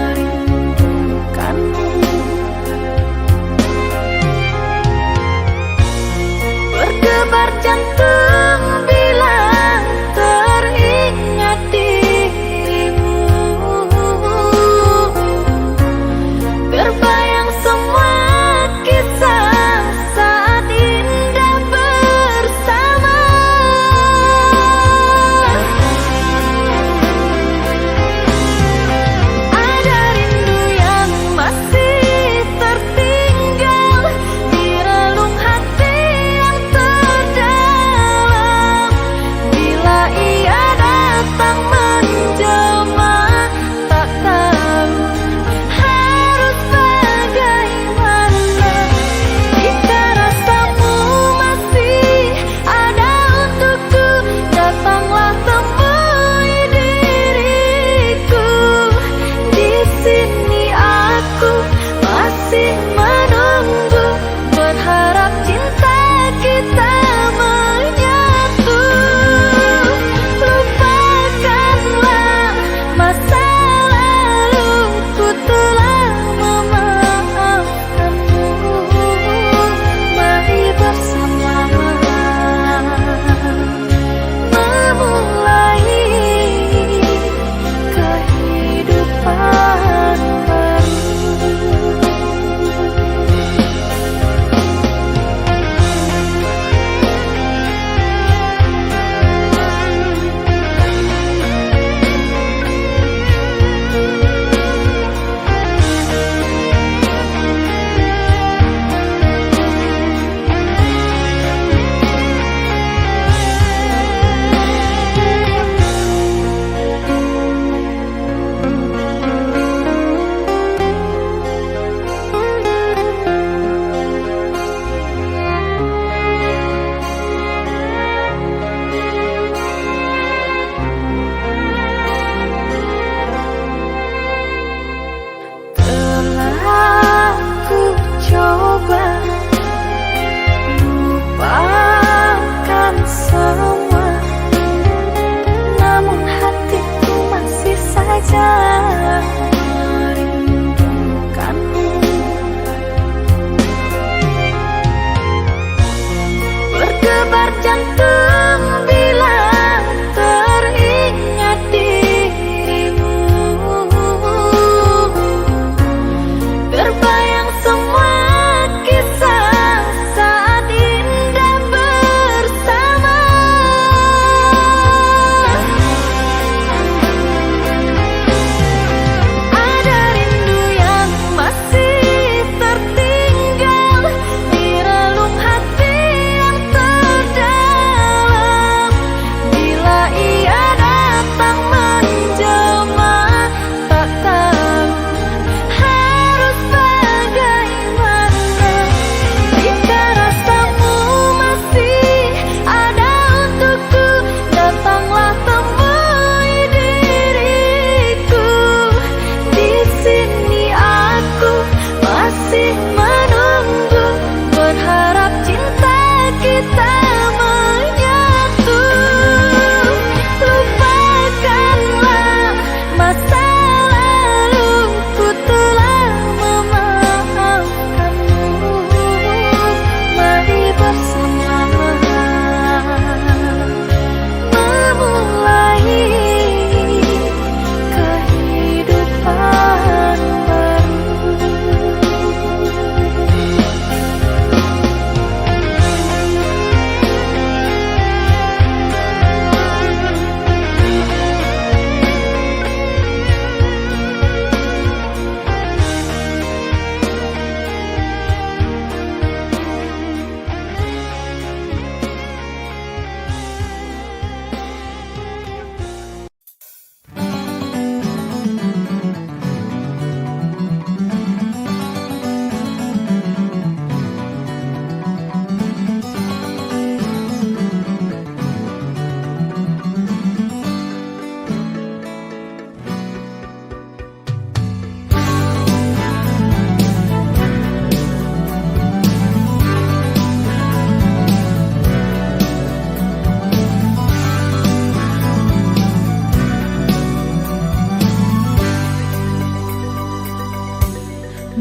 merindukanmu. Berdebar jantung bila teringat dirimu. Terbayang semua kisah saat indah bersama. Ada rindu yang masih tertinggal di relung hati yang terdalam.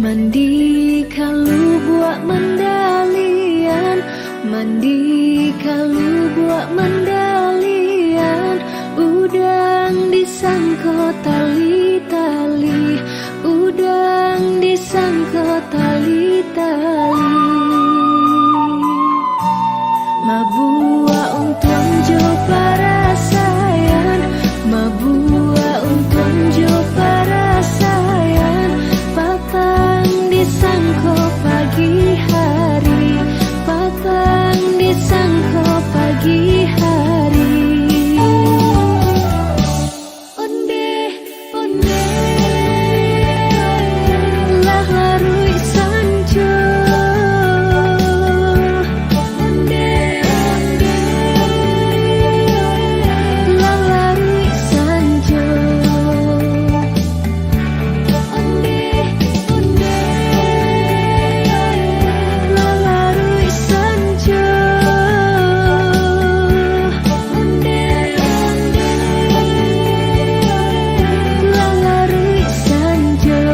Mandi kalau buat mandalian, mandi kalau buat mandalian. Udang disangko tali-tali, udang disangko tali-tali. Mabua untung jo para sayang, mabua untung jo para sayang. Patang disangko pagi hari, patang disangko pagi hari. Onde, onde, lah larui sanjo. Onde, onde, lah larui sanjo. Onde, onde, lah larui sanjo. Onde, onde, lah larui sanjo.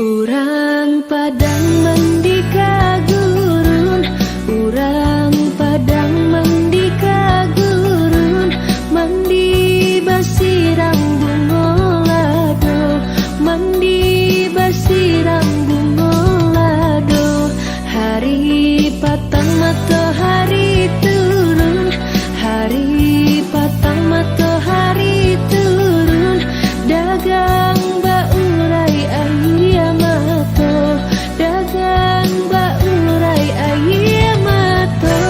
Urang Padang mendika gurun, urang Padang mendika gurun. Mandi basiram bungolado, mandi basiram bungolado. Hari patang matahari turun, hari patang matahari turun. Dagang baurai ayamato, dagang baurai ayamato.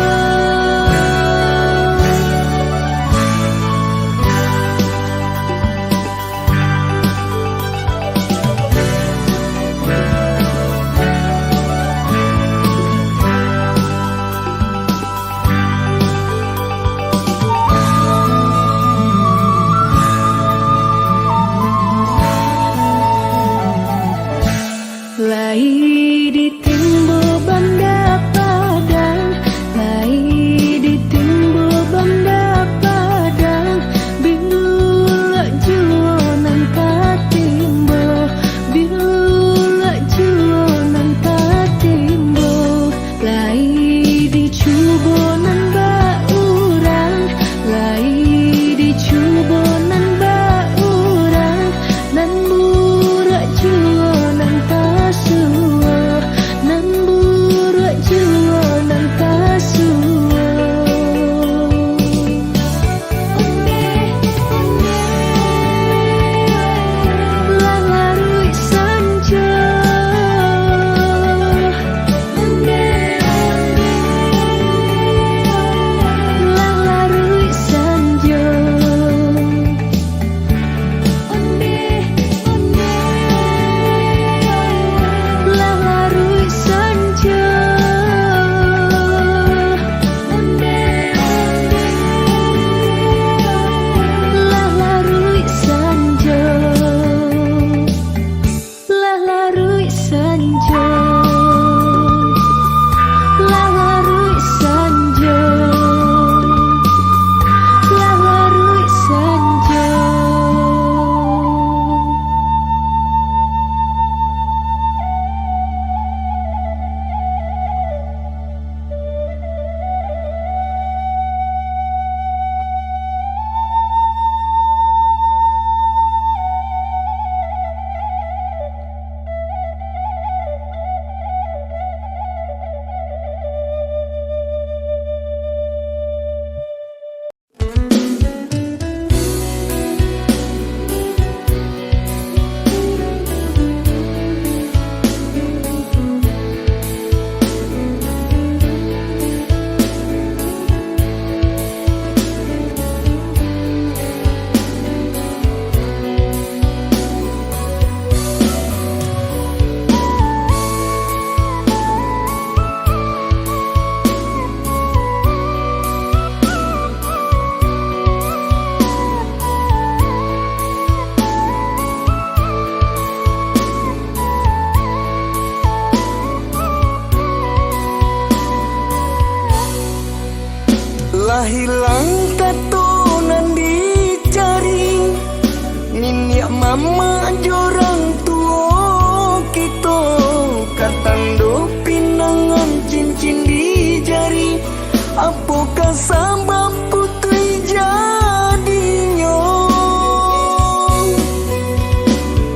Lai di timbo banda Padang, lai di timbo banda Padang. Bila juo nan tatimbo, bila juo nan tatimbo. Lai di cubo nan baurang, lai di cubo nan baurang. Nan burak juo nan tasuo, nan burak juo nan tasuo. Onde, onde, lah larui sanjo. Onde, onde, lah larui sanjo. Onde, onde, lah larui sanjo. Onde, onde, lah larui sanjo. Lah larui sanjo. Lah larui sanjo. Lah larui sanjo. Lah hilang tatunan dicari, niniak mama jorang tu sabab putri jadinya.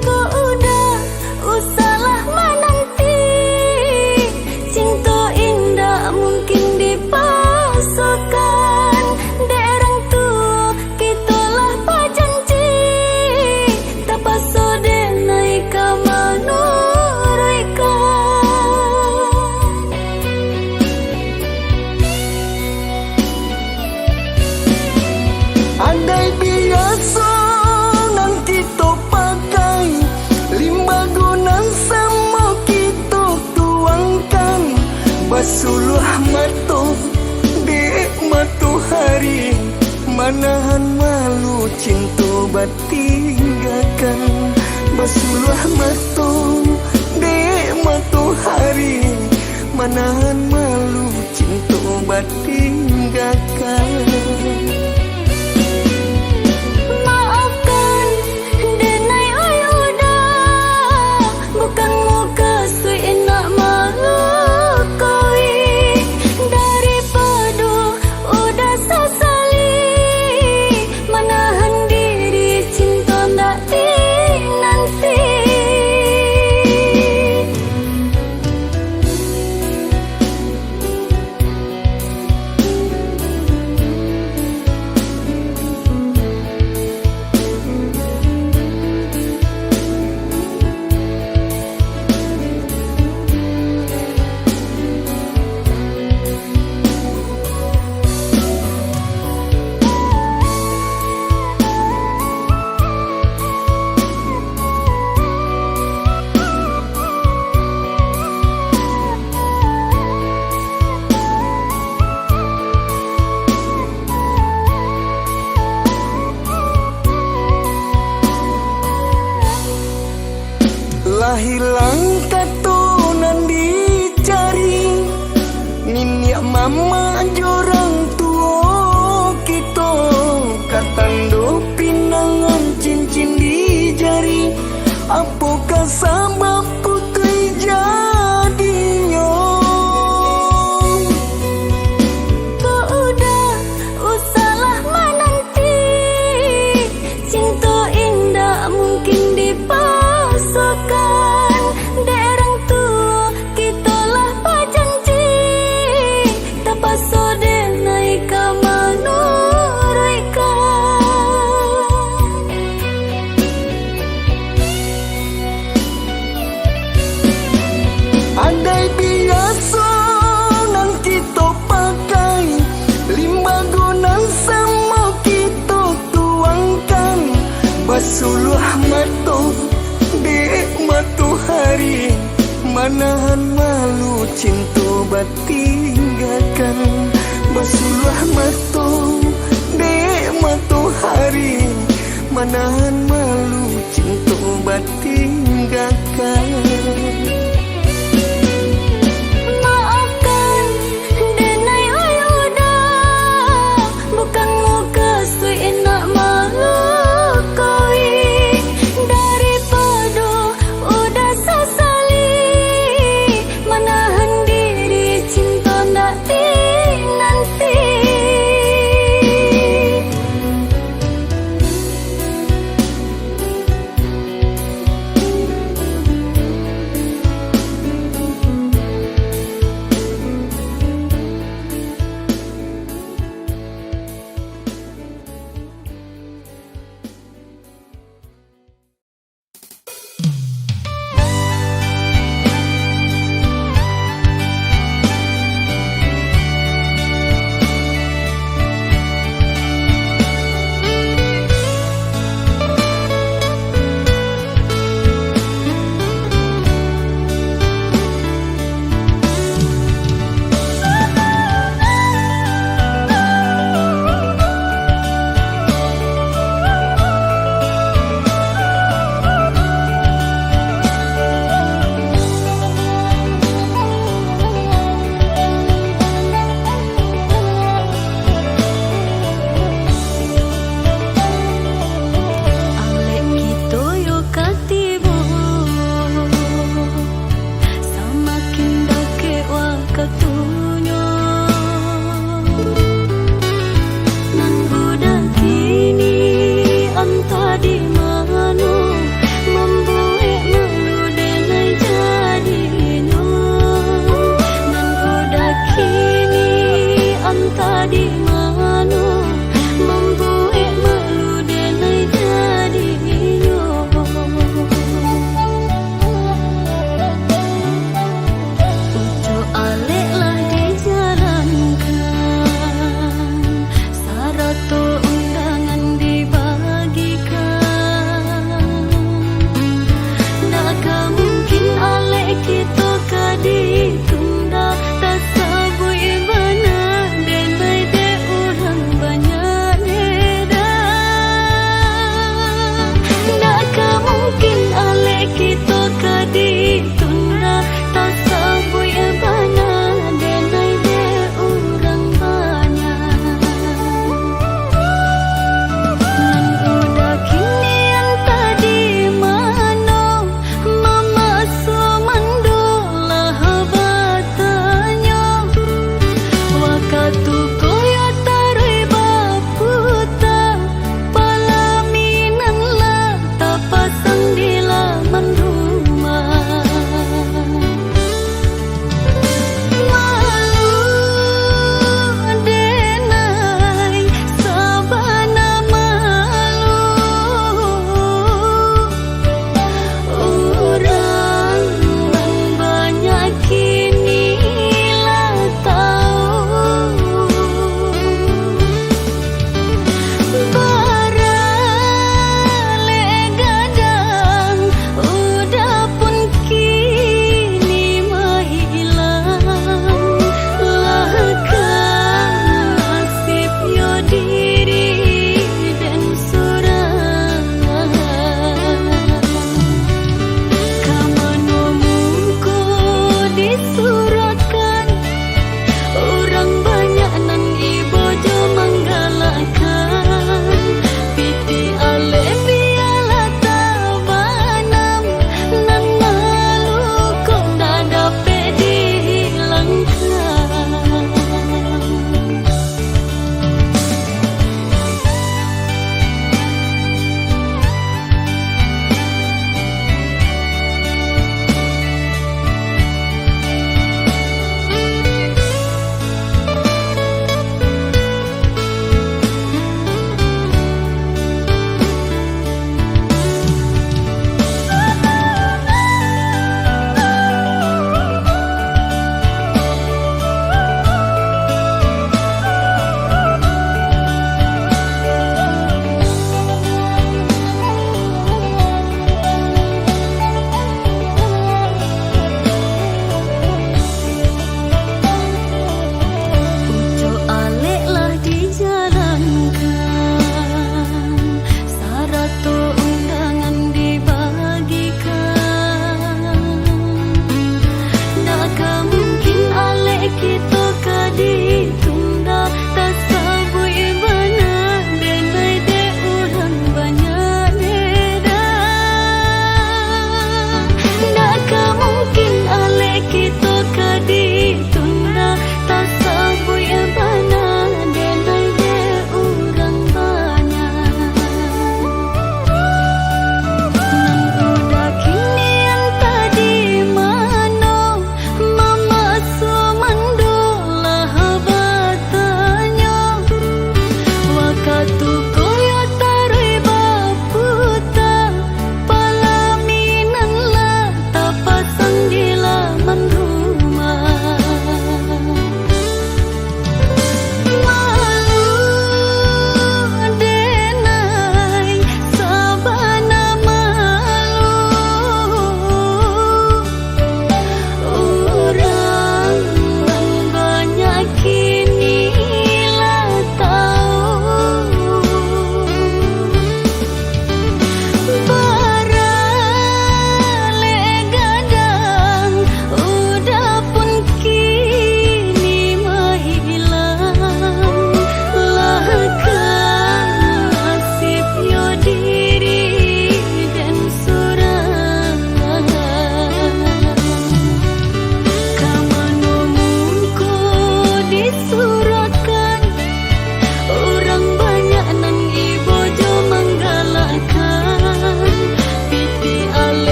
Kau udah usahlah menanti, cinta indah mungkin dipasukan. Derang tua kita lah pajanji, tak paso denai kamanuraikan. Andai biasa nang kita pakai, limbagunan sama kita tuangkan. Basuluh mata dek matahari, manahan malu cinta batinggalkan. Basuluh mata dek matahari, manahan malu cinta batinggalkan. Maafkan denai oi udah, bukan muka sui nak malu koi. Daripada udah sesali, menahan diri cinta ndak nanti. Lah hilang katunan dicari, niniak mama jorang tua kita. Katando pinangan cincin di jari, apakah sabab putri jadinya. Kau udah usahlah menanti, cinta indah mungkin dipasukan. Derang tua kita lah pajanji, tak paso denai kamanuraikan. Andai biasa nang kita pakai, limbagunan sama kita tuangkan. Basuluh mata dek matahari, manahan malu cinta batinggalkan. Basuluh mata dek matahari, manahan malu cinta batinggalkan.